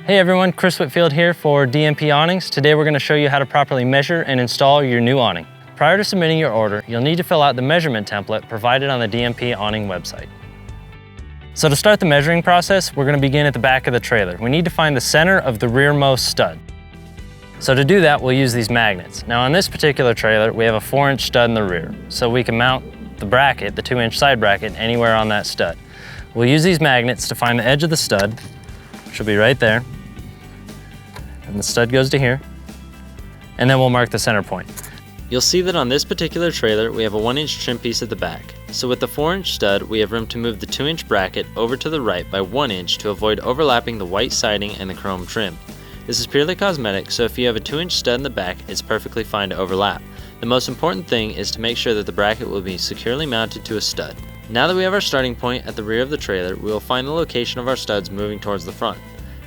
Hey everyone, Chris Whitfield here for DMP Awnings. Today we're going to show you how to properly measure and install your new awning. Prior to submitting your order, you'll need to fill out the measurement template provided on the DMP Awning website. So to start the measuring process, we're going to begin at the back of the trailer. We need to find the center of the rearmost stud. So to do that, we'll use these magnets. Now on this particular trailer, we have a 4-inch stud in the rear, so we can mount the bracket, the 2-inch side bracket, anywhere on that stud. We'll use these magnets to find the edge of the stud, which will be right there. And the stud goes to here, and then we'll mark the center point. You'll see that on this particular trailer, we have a 1-inch trim piece at the back. So with the 4-inch stud, we have room to move the 2-inch bracket over to the right by 1 inch to avoid overlapping the white siding and the chrome trim. This is purely cosmetic, so if you have a 2-inch stud in the back, it's perfectly fine to overlap. The most important thing is to make sure that the bracket will be securely mounted to a stud. Now that we have our starting point at the rear of the trailer, we will find the location of our studs moving towards the front.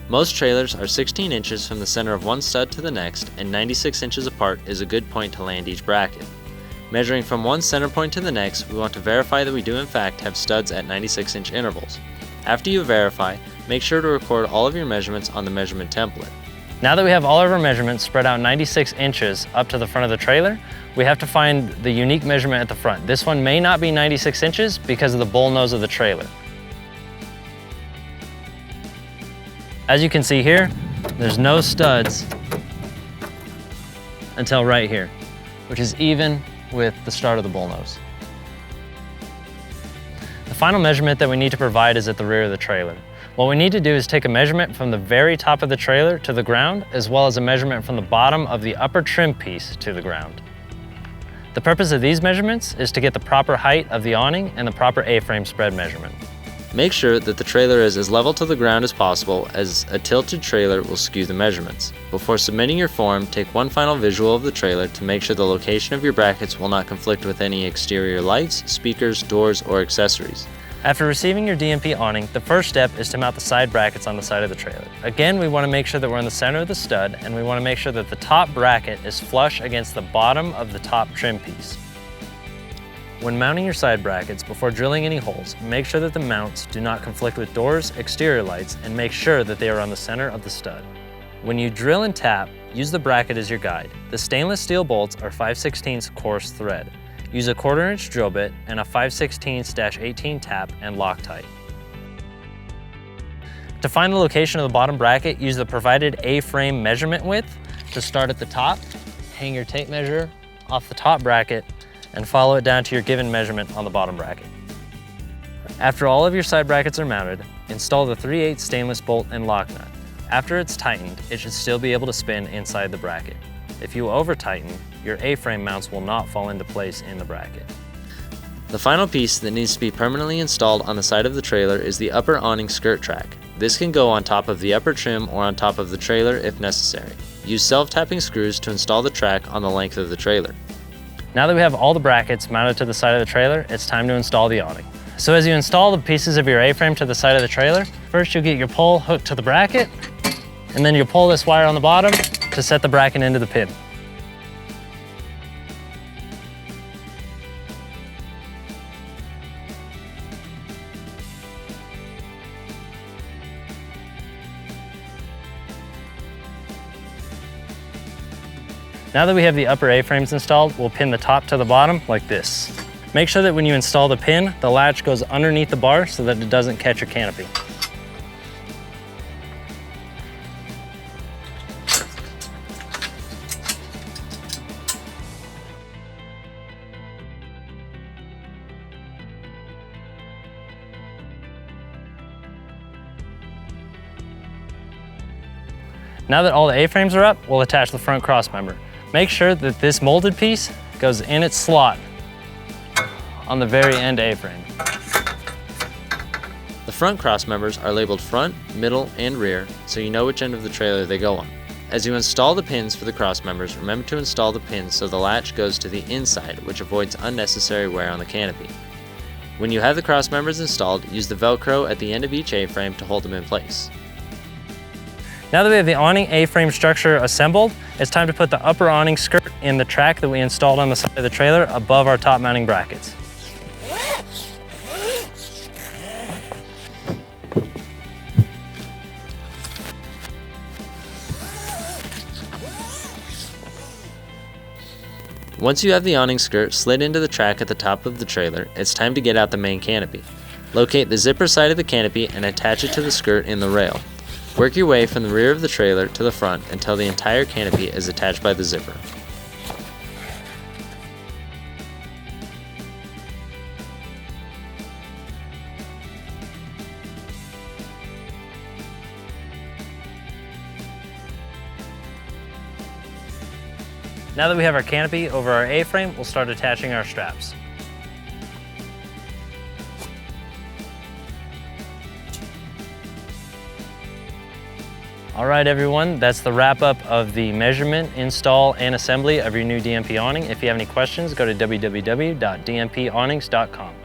Most trailers are 16 inches from the center of one stud to the next, and 96 inches apart is a good point to land each bracket. Measuring from one center point to the next, we want to verify that we do in fact have studs at 96-inch intervals. After you verify, make sure to record all of your measurements on the measurement template. Now that we have all of our measurements spread out 96 inches up to the front of the trailer, we have to find the unique measurement at the front. This one may not be 96 inches because of the bull nose of the trailer. As you can see here, there's no studs until right here, which is even with the start of the bull nose. The final measurement that we need to provide is at the rear of the trailer. What we need to do is take a measurement from the very top of the trailer to the ground, as well as a measurement from the bottom of the upper trim piece to the ground. The purpose of these measurements is to get the proper height of the awning and the proper A-frame spread measurement. Make sure that the trailer is as level to the ground as possible, as a tilted trailer will skew the measurements. Before submitting your form, take one final visual of the trailer to make sure the location of your brackets will not conflict with any exterior lights, speakers, doors, or accessories. After receiving your DMP awning, the first step is to mount the side brackets on the side of the trailer. Again, we want to make sure that we're in the center of the stud, and we want to make sure that the top bracket is flush against the bottom of the top trim piece. When mounting your side brackets, before drilling any holes, make sure that the mounts do not conflict with doors, exterior lights, and make sure that they are on the center of the stud. When you drill and tap, use the bracket as your guide. The stainless steel bolts are 5/16 coarse thread. Use a 1/4-inch drill bit and a 5/16-18 tap and Loctite. To find the location of the bottom bracket, use the provided A-frame measurement width. To start at the top, hang your tape measure off the top bracket and follow it down to your given measurement on the bottom bracket. After all of your side brackets are mounted, install the 3/8 stainless bolt and lock nut. After it's tightened, it should still be able to spin inside the bracket. If you over-tighten, your A-frame mounts will not fall into place in the bracket. The final piece that needs to be permanently installed on the side of the trailer is the upper awning skirt track. This can go on top of the upper trim or on top of the trailer if necessary. Use self-tapping screws to install the track on the length of the trailer. Now that we have all the brackets mounted to the side of the trailer, it's time to install the awning. So as you install the pieces of your A-frame to the side of the trailer, first you'll get your pole hooked to the bracket, and then you'll pull this wire on the bottom to set the bracket into the pin. Now that we have the upper A-frames installed, we'll pin the top to the bottom like this. Make sure that when you install the pin, the latch goes underneath the bar so that it doesn't catch your canopy. Now that all the A-frames are up, we'll attach the front crossmember. Make sure that this molded piece goes in its slot on the very end A-frame. The front crossmembers are labeled front, middle, and rear, so you know which end of the trailer they go on. As you install the pins for the crossmembers, remember to install the pins so the latch goes to the inside, which avoids unnecessary wear on the canopy. When you have the crossmembers installed, use the Velcro at the end of each A-frame to hold them in place. Now that we have the awning A-frame structure assembled, it's time to put the upper awning skirt in the track that we installed on the side of the trailer above our top mounting brackets. Once you have the awning skirt slid into the track at the top of the trailer, it's time to get out the main canopy. Locate the zipper side of the canopy and attach it to the skirt in the rail. Work your way from the rear of the trailer to the front until the entire canopy is attached by the zipper. Now that we have our canopy over our A-frame, we'll start attaching our straps. All right, everyone, that's the wrap-up of the measurement, install, and assembly of your new DMP awning. If you have any questions, go to www.dmpawnings.com.